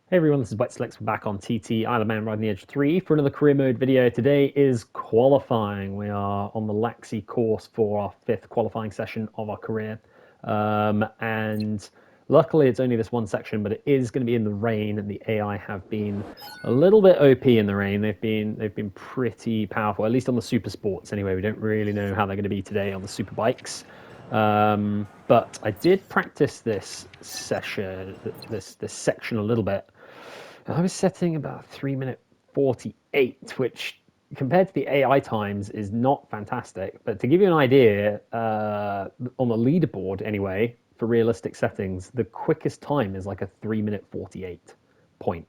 Hey everyone, this is Wet Slicks. We're back on TT Isle of Man riding the Edge 3 for another career mode video. Today is qualifying. We are on the Laxey course for our 5th qualifying session of our career. And luckily it's only this one section, but it is going to be in the rain, and the AI have been a little bit OP in the rain. They've been pretty powerful, at least on the super sports anyway. We don't really know how they're going to be today on the super bikes. But I did practice this session, this section a little bit. I was setting about 3 minute 48, which compared to the AI times is not fantastic. But to give you an idea, on the leaderboard anyway, for realistic settings, the quickest time is like a 3 minute 48 point,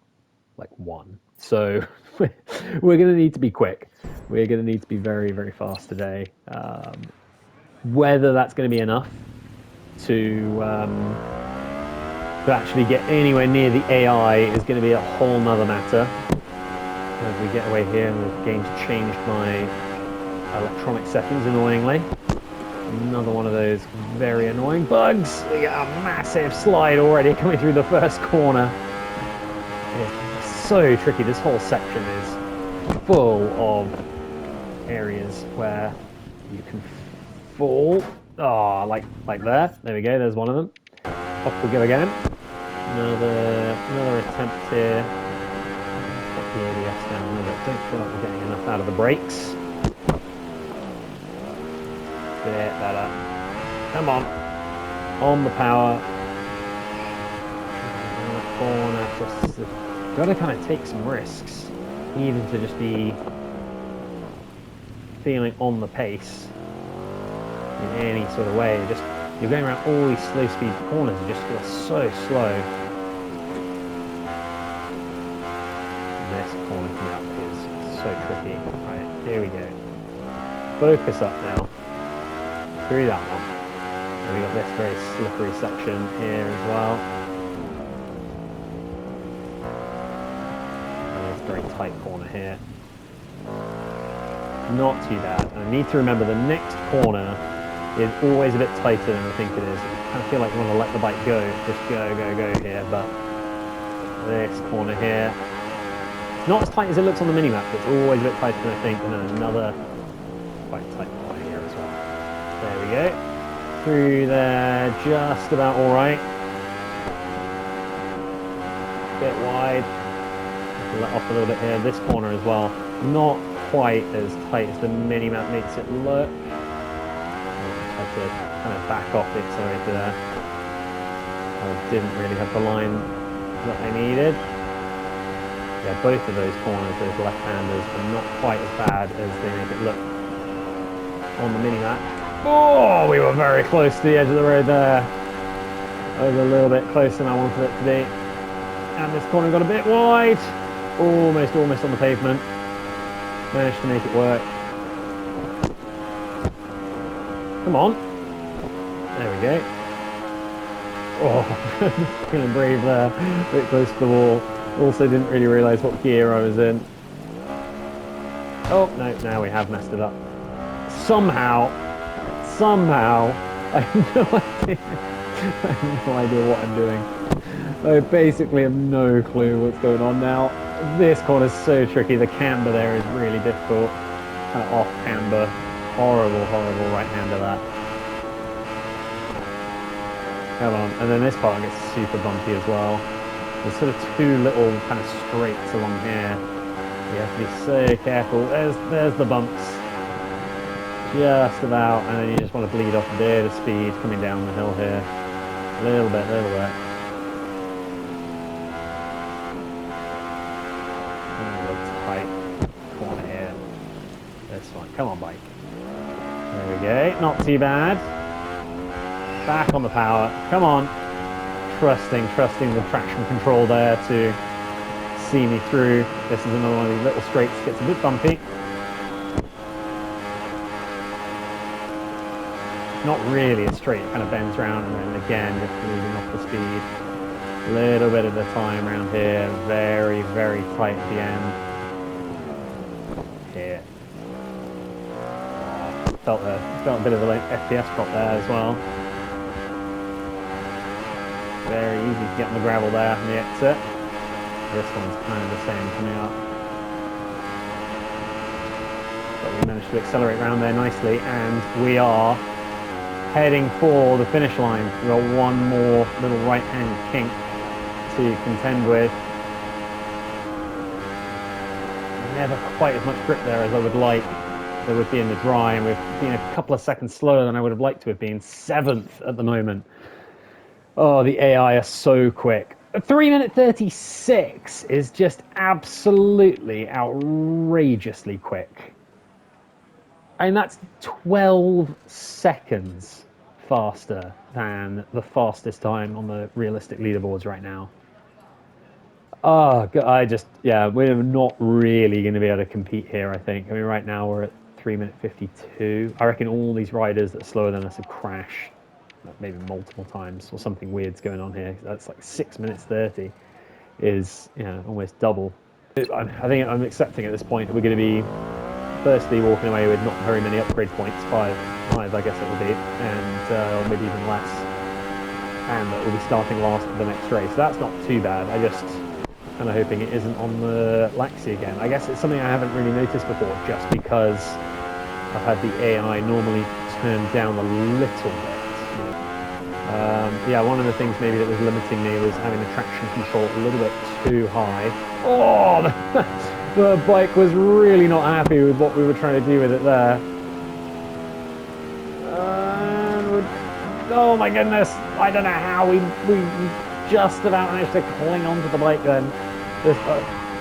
like one. So we're going to need to be quick. We're going to need to be very, very fast today. Whether that's going to be enough to actually get anywhere near the AI is going to be a whole nother matter. As we get away here, and the game's changed my electronic settings annoyingly. Another one of those very annoying bugs. We got a massive slide already coming through the first corner. It's so tricky. This whole section is full of areas where you can fall. Oh, like there. There we go. There's one of them. Off we go again. Another attempt here. Put the ABS down a little bit. Don't feel like we're getting enough out of the brakes. Bit better. Come on the power. Corner. Just got to kind of take some risks, even to just be feeling on the pace in any sort of way. Just you're going around all these slow speed corners, you just feel so slow. This corner coming up is so tricky. Right, here we go. Focus up now. Through that one. And we got this very slippery section here as well. And it's a very tight corner here. Not too bad. And I need to remember the next corner is always a bit tighter than I think it is. I kind of feel like you want to let the bike go. Just go here. But this corner here, it's not as tight as it looks on the minimap, but it's always a bit tighter than I think. And then another quite tight corner here as well. There we go. Through there, just about all right. Bit wide. Let off a little bit here. This corner as well, not quite as tight as the minimap makes it look. I had to kind of back off the accelerator there. I didn't really have the line that I needed. Yeah, both of those corners, those left-handers, are not quite as bad as they make it look on the minimap. Oh, we were very close to the edge of the road there. I was a little bit closer than I wanted it to be. And this corner got a bit wide. Almost on the pavement. Managed to make it work. Come on. There we go. Oh, feeling brave there. A bit close to the wall. Also didn't really realise what gear I was in. Oh, no, now we have messed it up. Somehow, I have no idea. I have no idea what I'm doing. I basically have no clue what's going on now. This corner is so tricky. The camber there is really difficult. Kind of off camber. Horrible right-hander that. Come on. And then this part gets super bumpy as well. There's sort of two little kind of straights along here. You have to be so careful. There's the bumps. Just about. And then you just want to bleed off a bit of speed coming down the hill here. A little bit. Corner here. This one. Come on, bike. There we go. Not too bad. Back on the power. Come on. Trusting the traction control there to see me through. This is another one of these little straights. Gets a bit bumpy. Not really a straight. It kind of bends around and then again just losing off the speed. A little bit of the time around here. Very tight at the end. Here. Felt a bit of a FPS drop there as well. Very easy to get on the gravel there from the exit. This one's kind of the same coming up. But we managed to accelerate around there nicely, and we are heading for the finish line. We've got one more little right-hand kink to contend with. Never quite as much grip there as I would like there would be in the dry, and we've been a couple of seconds slower than I would have liked to have been. 7th at the moment. Oh, the AI are so quick. 3 minute 36 is just absolutely outrageously quick. And that's 12 seconds faster than the fastest time on the realistic leaderboards right now. Oh, yeah, we're not really going to be able to compete here, I think. I mean, right now we're at 3 minute 52. I reckon all these riders that are slower than us have crashed maybe multiple times, or something weird's going on here. That's like 6 minutes 30 is, almost double. I think I'm accepting at this point that we're going to be firstly walking away with not very many upgrade points, five I guess it will be, and or maybe even less, and that we'll be starting last for the next race. So that's not too bad. I just kind of hoping it isn't on the Laxi again. I guess it's something I haven't really noticed before, just because I've had the AI normally turned down a little bit. Yeah, one of the things maybe that was limiting me was having the traction control a little bit too high. Oh, the bike was really not happy with what we were trying to do with it there. Oh my goodness, I don't know how we just about managed to cling onto the bike then. Just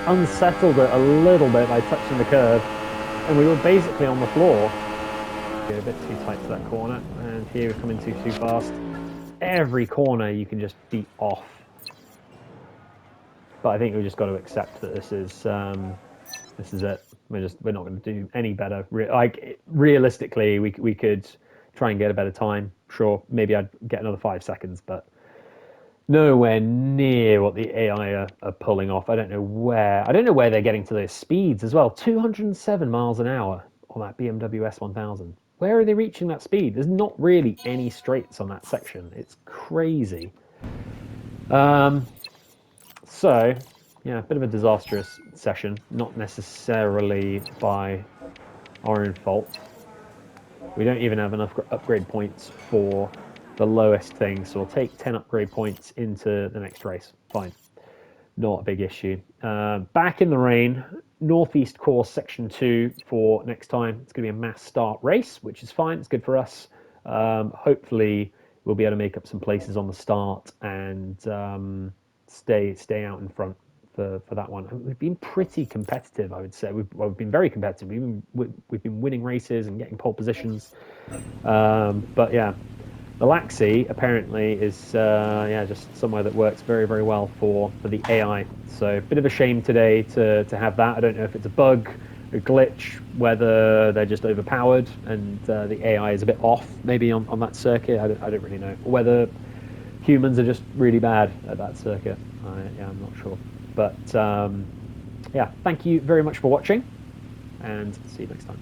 unsettled it a little bit by touching the curb, and we were basically on the floor. Get a bit too tight to that corner, and here we're coming too fast. Every corner you can just be off. But I think we've just got to accept that this is it. We're not going to do any better. Like realistically, we could try and get a better time. Sure, maybe I'd get another 5 seconds, but nowhere near what the AI are pulling off. I don't know where they're getting to those speeds as well. 207 miles an hour on that BMW S1000. Where are they reaching that speed? There's not really any straights on that section. It's crazy. So, yeah, a bit of a disastrous session. Not necessarily by our own fault. We don't even have enough upgrade points for the lowest thing, so we'll take 10 upgrade points into the next race. Fine. Not a big issue. Back in the rain, Northeast Course Section 2 for next time. It's going to be a mass start race, which is fine. It's good for us. Hopefully, we'll be able to make up some places on the start and stay out in front for that one. We've been pretty competitive, I would say. We've been very competitive. We've been winning races and getting pole positions. But yeah, the Laxi apparently is just somewhere that works very, very well for the AI. So a bit of a shame today to have that. I don't know if it's a bug, a glitch, whether they're just overpowered and the AI is a bit off maybe on that circuit. I don't really know. Or whether humans are just really bad at that circuit. I'm not sure. But yeah, thank you very much for watching, and see you next time.